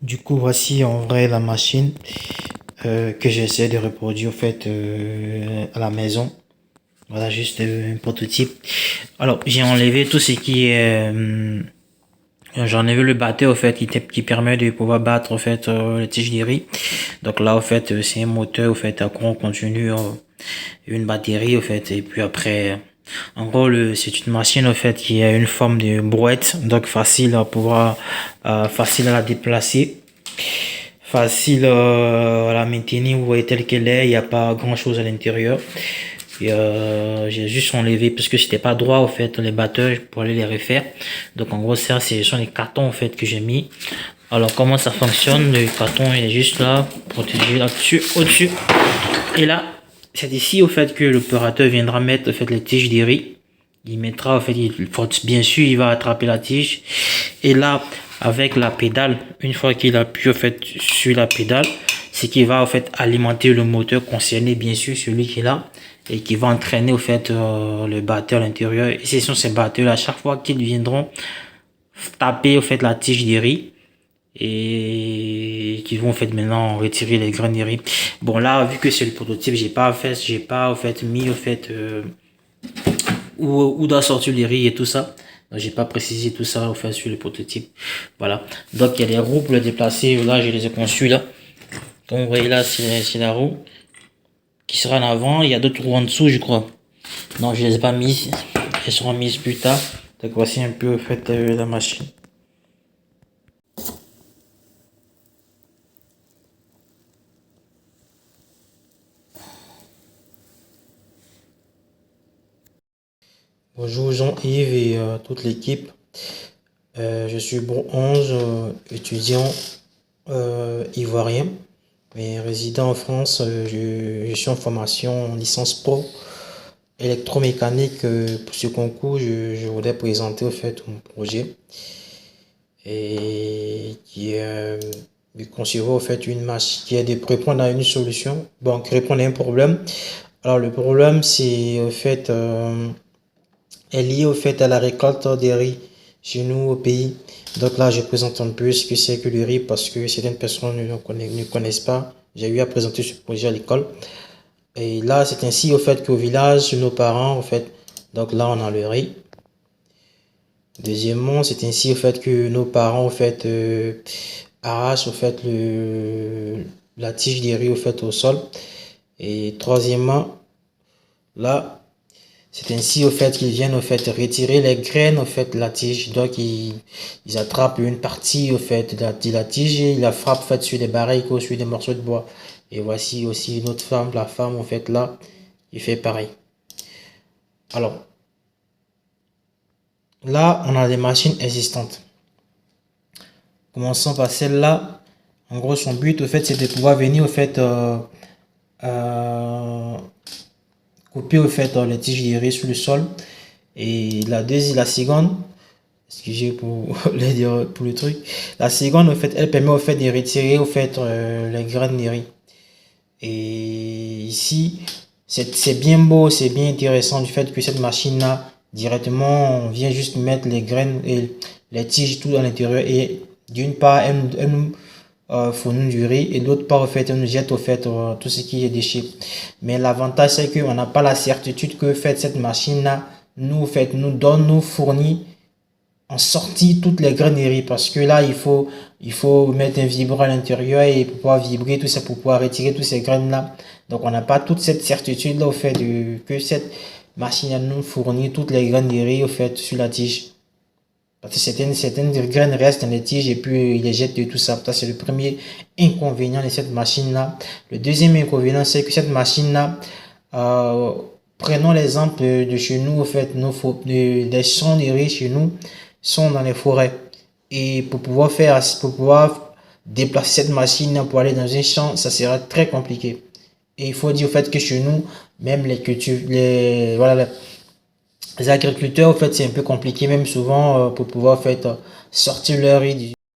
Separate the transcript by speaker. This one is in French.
Speaker 1: Du coup, voici en vrai la machine que j'essaie de reproduire à la maison. Voilà juste un prototype. Alors, j'ai enlevé tout ce qui est... j'ai enlevé le batteur qui permet de pouvoir battre les tiges de riz. Donc là c'est un moteur à courant continu, une batterie et puis après en gros c'est une machine qui a une forme de brouette, donc facile à pouvoir facile à la déplacer, facile à la maintenir. Vous voyez telle qu'elle est, il n'y a pas grand chose à l'intérieur. Et j'ai juste enlevé parce que c'était pas droit les batteurs pour aller les refaire. Donc en gros ça ce sont les cartons que j'ai mis. Alors comment ça fonctionne? Le carton il est juste là, protégé là-dessus, au-dessus. Et là c'est ici que l'opérateur viendra mettre les tiges de riz. Il mettra bien sûr il va attraper la tige. Et là avec la pédale, une fois qu'il appuie sur la pédale, c'est qu'il va alimenter le moteur concerné, bien sûr celui qui est là, et qui va entraîner le batteur à l'intérieur. Et ce sont ces batteurs à chaque fois qu'ils viendront taper la tige de riz et qui vont maintenant retirer les graines de riz. Bon là vu que c'est le prototype, j'ai pas mis où doit sortir les riz et tout ça. J'ai pas précisé tout ça sur le prototype. Voilà, donc il y a des roues pour le déplacer. Là je les ai conçues là, comme vous voyez là c'est la roue qui sera en avant. Il y a d'autres roues en dessous je crois. Non, je les ai pas mises, elles seront mises plus tard. Donc voici un peu la machine. Bonjour Jean-Yves et toute l'équipe. Je suis bronze, étudiant ivoirien, mais résident en France. Je suis en formation en licence pro électromécanique. Pour ce concours, je voulais présenter mon projet et qui est de concevoir une machine qui est de répondre à une solution, bon, qui répond à un problème. Alors le problème c'est est lié à la récolte des riz chez nous au pays. Donc là, je présente un peu ce que c'est que le riz parce que certaines personnes ne connaissent pas. J'ai eu à présenter ce projet à l'école. Et là, c'est ainsi qu'au village, nos parents, donc là, on a le riz. Deuxièmement, c'est ainsi que nos parents, arrachent la tige des riz au sol. Et troisièmement, là, c'est ainsi qu'ils viennent retirer les graines de la tige. Donc ils attrapent une partie de la tige et ils la frappent sur des barriques ou sur des morceaux de bois. Et voici aussi une autre femme, la femme là, qui fait pareil. Alors là, on a des machines existantes. Commençons par celle-là. En gros, son but c'est de pouvoir venir couper les tiges de riz sur le sol. Et la seconde, excusez pour pour le truc, la seconde elle permet de retirer les graines de riz. Et ici c'est bien beau, c'est bien intéressant du fait que cette machine là directement on vient juste mettre les graines et les tiges tout à l'intérieur, et d'une part elle nous fournit du riz et d'autre part elle nous jette tout ce qui est déchets. Mais l'avantage c'est qu'on n'a pas la certitude que cette machine là nous fournit en sortie toutes les graines de riz, parce que là il faut mettre un vibreur à l'intérieur et pour pouvoir vibrer tout ça, pour pouvoir retirer toutes ces graines là. Donc on n'a pas toute cette certitude là que cette machine nous fournit toutes les graines de riz sur la tige, parce que certaines graines restent dans les tiges et puis il les jette de tout ça. Ça c'est le premier inconvénient de cette machine là. Le deuxième inconvénient c'est que cette machine là, prenons l'exemple de chez nous, des champs de riz chez nous sont dans les forêts. Et pour pouvoir déplacer cette machine pour aller dans un champ, ça sera très compliqué. Et il faut dire que chez nous, même les agriculteurs, c'est un peu compliqué, même souvent pour pouvoir sortir leur riz